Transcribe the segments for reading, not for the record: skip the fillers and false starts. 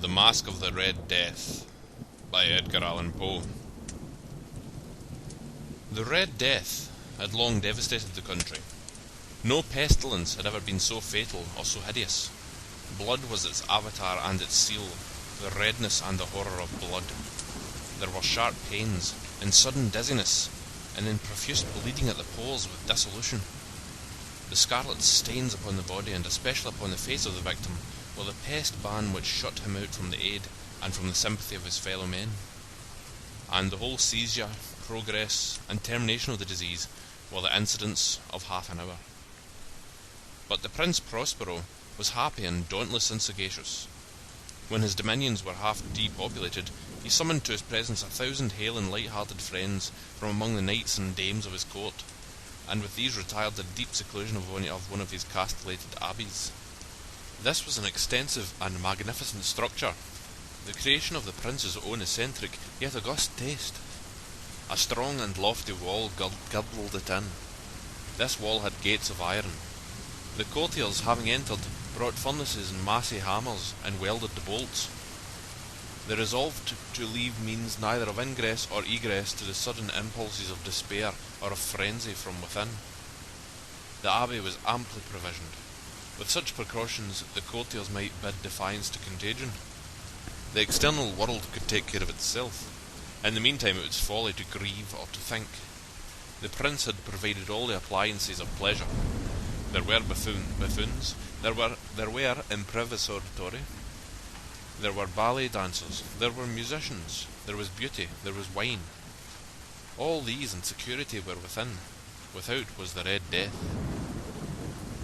The Masque of the Red Death by Edgar Allan Poe. The Red Death had long devastated the country. No pestilence had ever been so fatal or so hideous. Blood was its avatar and its seal, the redness and the horror of blood. There were sharp pains, and sudden dizziness, and then profuse bleeding at the pores with dissolution. The scarlet stains upon the body, and especially upon the face of the victim, were the pest ban which shut him out from the aid and from the sympathy of his fellow men. And the whole seizure, progress, and termination of the disease were the incidents of half an hour. But the Prince Prospero was happy and dauntless and sagacious. When his dominions were half depopulated, he summoned to his presence 1,000 hale and light-hearted friends from among the knights and dames of his court, and with these retired to the deep seclusion of one of his castellated abbeys. This was an extensive and magnificent structure, the creation of the prince's own eccentric yet august taste. A strong and lofty wall girdled it in. This wall had gates of iron. The courtiers, having entered, brought furnaces and massy hammers, and welded the bolts. They resolved to leave means neither of ingress or egress to the sudden impulses of despair or of frenzy from within. The abbey was amply provisioned. With such precautions, the courtiers might bid defiance to contagion. The external world could take care of itself. In the meantime, it was folly to grieve or to think. The prince had provided all the appliances of pleasure. There were buffoons, there were improvisatori, there were ballet dancers, there were musicians, there was beauty, there was wine. All these and security were within. Without was the Red Death.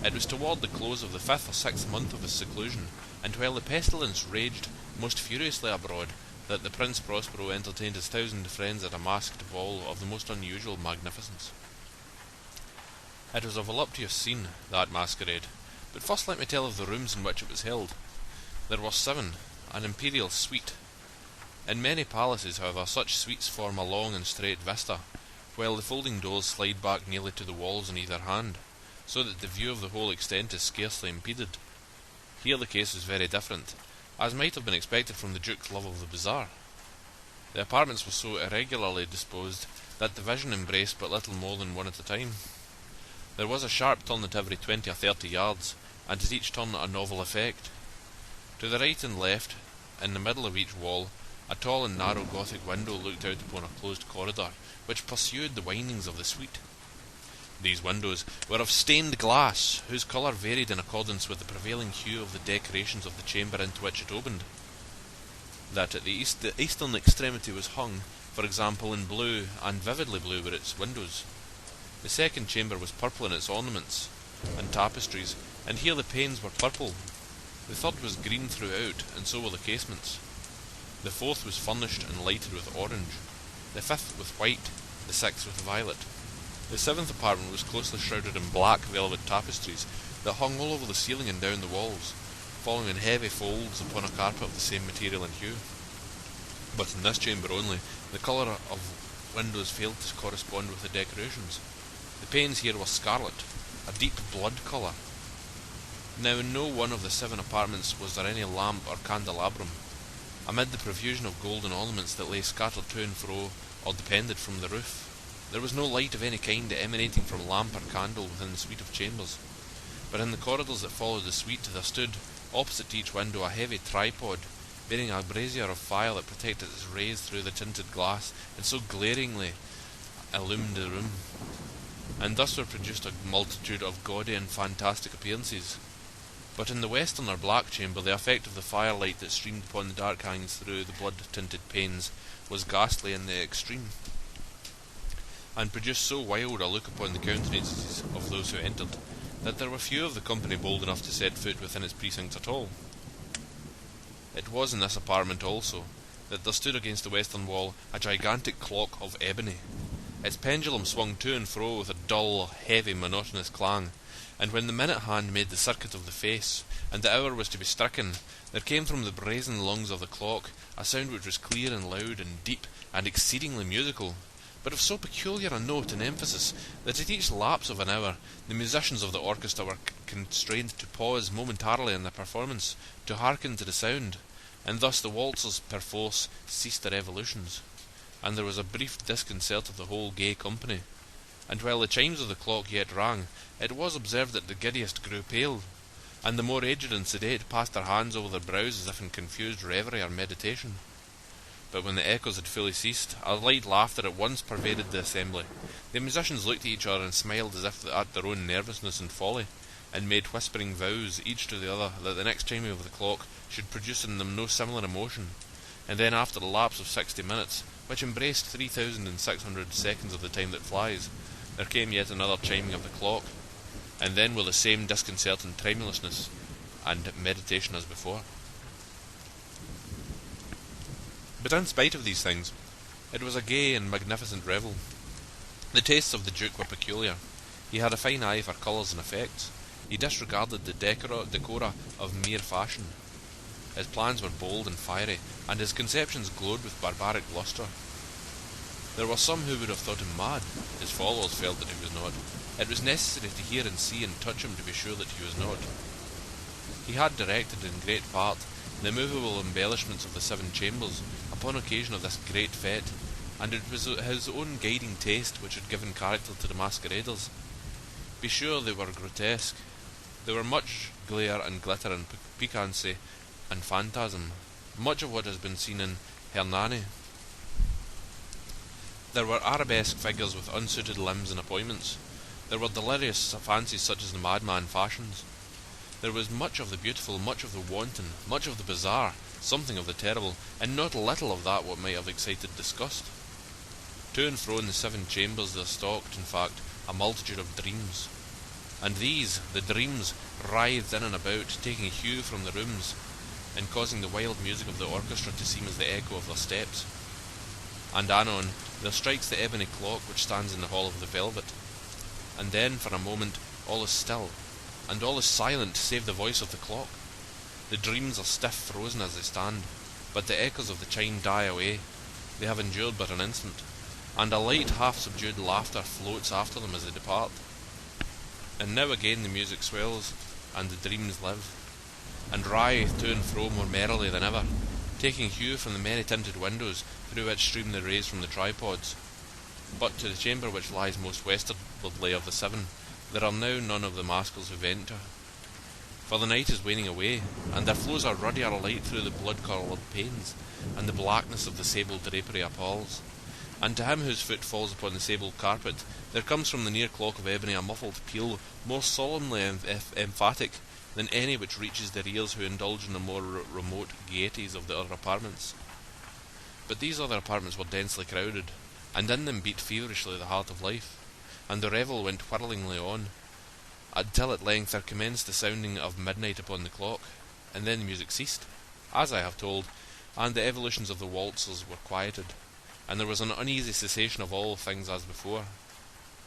It was toward the close of the 5th or 6th month of his seclusion, and while the pestilence raged most furiously abroad, that the Prince Prospero entertained his 1,000 friends at a masked ball of the most unusual magnificence. It was a voluptuous scene, that masquerade, but first let me tell of the rooms in which it was held. There were 7, an imperial suite. In many palaces, however, such suites form a long and straight vista, while the folding doors slide back nearly to the walls on either hand, so that the view of the whole extent is scarcely impeded. Here the case was very different, as might have been expected from the Duke's love of the bizarre. The apartments were so irregularly disposed that the vision embraced but little more than one at a time. There was a sharp turn at every 20 or 30 yards, and at each turn a novel effect. To the right and left, in the middle of each wall, a tall and narrow Gothic window looked out upon a closed corridor, which pursued the windings of the suite. These windows were of stained glass, whose colour varied in accordance with the prevailing hue of the decorations of the chamber into which it opened. That at the eastern extremity was hung, for example, in blue, and vividly blue were its windows. The second chamber was purple in its ornaments and tapestries, and here the panes were purple. The third was green throughout, and so were the casements. The fourth was furnished and lighted with orange, the fifth with white, the sixth with violet. The 7th apartment was closely shrouded in black velvet tapestries that hung all over the ceiling and down the walls, falling in heavy folds upon a carpet of the same material and hue. But in this chamber only, the colour of windows failed to correspond with the decorations. The panes here were scarlet, a deep blood colour. Now in no one of the 7 apartments was there any lamp or candelabrum. Amid the profusion of golden ornaments that lay scattered to and fro, or depended from the roof, there was no light of any kind emanating from lamp or candle within the suite of chambers. But in the corridors that followed the suite there stood, opposite to each window, a heavy tripod, bearing a brazier of fire that protected its rays through the tinted glass, and so glaringly illumined the room. And thus were produced a multitude of gaudy and fantastic appearances. But in the western or black chamber, the effect of the firelight that streamed upon the dark hangings through the blood-tinted panes was ghastly in the extreme, and produced so wild a look upon the countenances of those who entered, that there were few of the company bold enough to set foot within its precincts at all. It was in this apartment also that there stood against the western wall a gigantic clock of ebony. Its pendulum swung to and fro with a dull, heavy, monotonous clang, and when the minute hand made the circuit of the face, and the hour was to be stricken, there came from the brazen lungs of the clock a sound which was clear and loud and deep and exceedingly musical, but of so peculiar a note and emphasis that at each lapse of an hour the musicians of the orchestra were constrained to pause momentarily in their performance to hearken to the sound, and thus the waltzers perforce ceased their evolutions, and there was a brief disconcert of the whole gay company, and while the chimes of the clock yet rang, it was observed that the giddiest grew pale, and the more aged and sedate passed their hands over their brows as if in confused reverie or meditation. But when the echoes had fully ceased, a light laughter at once pervaded the assembly. The musicians looked at each other and smiled as if at their own nervousness and folly, and made whispering vows, each to the other, that the next chiming of the clock should produce in them no similar emotion. And then, after the lapse of 60 minutes, which embraced 3,600 seconds of the time that flies, there came yet another chiming of the clock, and then with the same disconcerting tremulousness and meditation as before. But in spite of these things, it was a gay and magnificent revel. The tastes of the Duke were peculiar. He had a fine eye for colours and effects. He disregarded the decora of mere fashion. His plans were bold and fiery, and his conceptions glowed with barbaric lustre. There were some who would have thought him mad. His followers felt that he was not. It was necessary to hear and see and touch him to be sure that he was not. He had directed in great part the movable embellishments of the 7 chambers upon occasion of this great fete, and it was his own guiding taste which had given character to the masqueraders. Be sure they were grotesque. There were much glare and glitter and piquancy and phantasm, much of what has been seen in Hernani. There were arabesque figures with unsuited limbs and appointments. There were delirious fancies such as the madman fashions. There was much of the beautiful, much of the wanton, much of the bizarre, something of the terrible, and not a little of that what might have excited disgust. To and fro in the 7 chambers there stalked, in fact, a multitude of dreams. And these, the dreams, writhed in and about, taking hue from the rooms, and causing the wild music of the orchestra to seem as the echo of their steps. And anon, there strikes the ebony clock which stands in the hall of the velvet, and then, for a moment, all is still, and all is silent save the voice of the clock. The dreams are stiff frozen as they stand, but the echoes of the chime die away. They have endured but an instant, and a light half-subdued laughter floats after them as they depart. And now again the music swells, and the dreams live, and writhe to and fro more merrily than ever, taking hue from the many-tinted windows through which stream the rays from the tripods. But to the chamber which lies most westwardly of the 7, there are now none of the maskers who enter. For the night is waning away, and there flows a ruddier light through the blood-coloured panes, and the blackness of the sable drapery appalls. And to him whose foot falls upon the sable carpet, there comes from the near clock of ebony a muffled peal, more solemnly emphatic than any which reaches their ears who indulge in the more remote gaieties of the other apartments. But these other apartments were densely crowded, and in them beat feverishly the heart of life, and the revel went whirlingly on, until at length there commenced the sounding of midnight upon the clock, and then the music ceased, as I have told, and the evolutions of the waltzers were quieted, and there was an uneasy cessation of all things as before.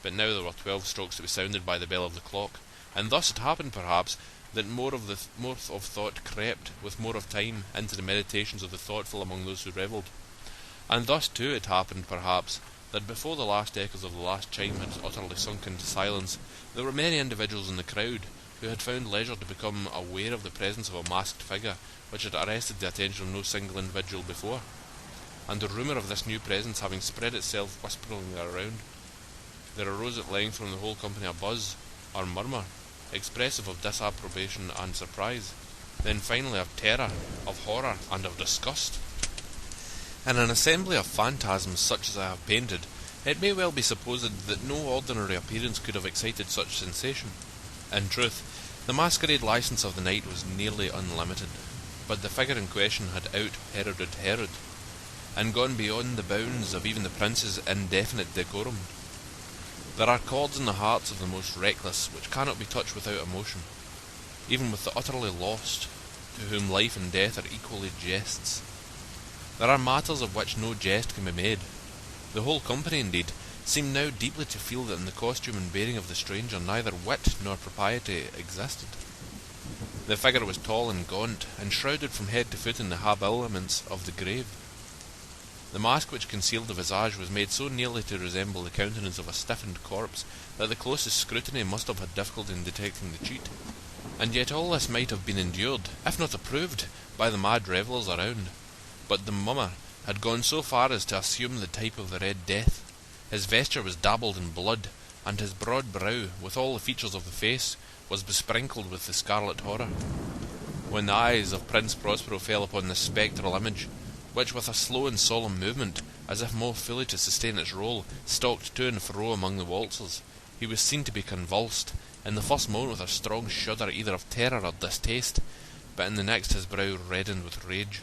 But now there were 12 strokes to be sounded by the bell of the clock, and thus it happened, perhaps, that more of thought crept, with more of time, into the meditations of the thoughtful among those who revelled. And thus, too, it happened, perhaps, that before the last echoes of the last chime had utterly sunk into silence, there were many individuals in the crowd who had found leisure to become aware of the presence of a masked figure which had arrested the attention of no single individual before. And the rumour of this new presence having spread itself whisperingly around, there arose at length from the whole company a buzz, or murmur, expressive of disapprobation and surprise, then finally of terror, of horror, and of disgust. In an assembly of phantasms such as I have painted, it may well be supposed that no ordinary appearance could have excited such sensation. In truth, the masquerade licence of the night was nearly unlimited, but the figure in question had out-Heroded Herod, and gone beyond the bounds of even the prince's indefinite decorum. There are chords in the hearts of the most reckless which cannot be touched without emotion, even with the utterly lost, to whom life and death are equally jests. There are matters of which no jest can be made. The whole company, indeed, seemed now deeply to feel that in the costume and bearing of the stranger neither wit nor propriety existed. The figure was tall and gaunt, and shrouded from head to foot in the habiliments of the grave. The mask which concealed the visage was made so nearly to resemble the countenance of a stiffened corpse that the closest scrutiny must have had difficulty in detecting the cheat. And yet all this might have been endured, if not approved, by the mad revellers around. But the mummer had gone so far as to assume the type of the Red Death. His vesture was dabbled in blood, and his broad brow, with all the features of the face, was besprinkled with the scarlet horror. When the eyes of Prince Prospero fell upon this spectral image, which with a slow and solemn movement, as if more fully to sustain its role, stalked to and fro among the waltzers, he was seen to be convulsed, in the first moment with a strong shudder either of terror or distaste, but in the next his brow reddened with rage.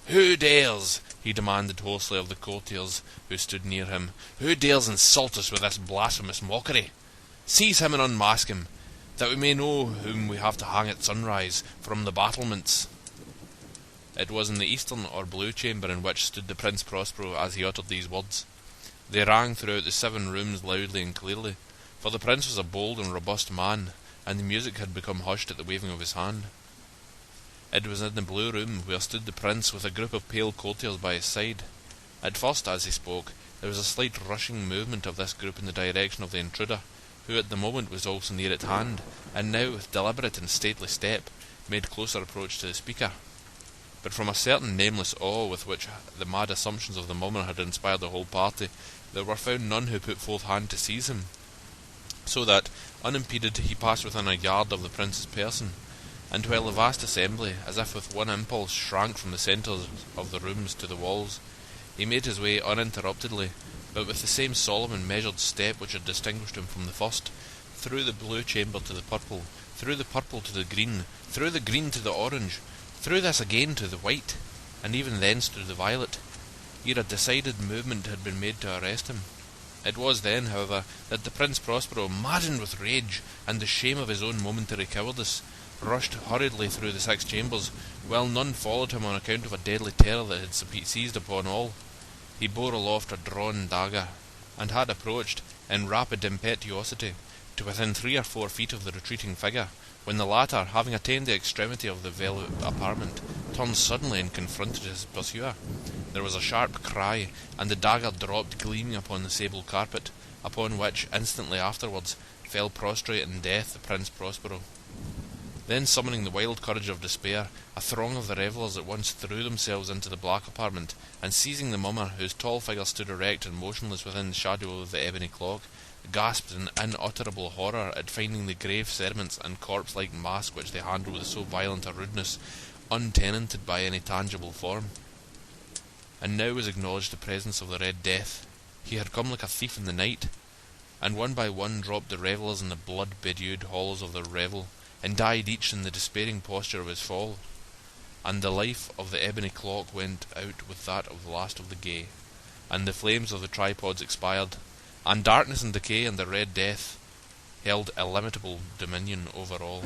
"Who dares," he demanded hoarsely of the courtiers who stood near him, "who dares insult us with this blasphemous mockery? Seize him and unmask him, that we may know whom we have to hang at sunrise from the battlements." It was in the eastern or blue chamber in which stood the Prince Prospero as he uttered these words. They rang throughout the 7 rooms loudly and clearly, for the prince was a bold and robust man, and the music had become hushed at the waving of his hand. It was in the blue room where stood the prince with a group of pale courtiers by his side. At first, as he spoke, there was a slight rushing movement of this group in the direction of the intruder, who at the moment was also near at hand, and now with deliberate and stately step made closer approach to the speaker. But from a certain nameless awe with which the mad assumptions of the mummer had inspired the whole party, there were found none who put forth hand to seize him, so that, unimpeded, he passed within a yard of the prince's person, and while the vast assembly, as if with one impulse, shrank from the centres of the rooms to the walls, he made his way uninterruptedly, but with the same solemn and measured step which had distinguished him from the first, through the blue chamber to the purple, through the purple to the green, through the green to the orange, through this again to the white, and even thence to the violet, ere a decided movement had been made to arrest him. It was then, however, that the Prince Prospero, maddened with rage and the shame of his own momentary cowardice, rushed hurriedly through the 6 chambers, while none followed him on account of a deadly terror that had seized upon all. He bore aloft a drawn dagger, and had approached, in rapid impetuosity, to within 3 or 4 feet of the retreating figure, when the latter, having attained the extremity of the velvet apartment, turned suddenly and confronted his pursuer. There was a sharp cry, and the dagger dropped gleaming upon the sable carpet, upon which, instantly afterwards, fell prostrate in death the Prince Prospero. Then, summoning the wild courage of despair, a throng of the revellers at once threw themselves into the black apartment, and seizing the mummer, whose tall figure stood erect and motionless within the shadow of the ebony clock, gasped in unutterable horror at finding the grave cerements and corpse-like mask which they handled with so violent a rudeness, untenanted by any tangible form. And now was acknowledged the presence of the Red Death. He had come like a thief in the night, and one by one dropped the revellers in the blood-bedewed halls of their revel, and died each in the despairing posture of his fall. And the life of the ebony clock went out with that of the last of the gay, and the flames of the tripods expired, and darkness and decay and the Red Death held illimitable dominion over all.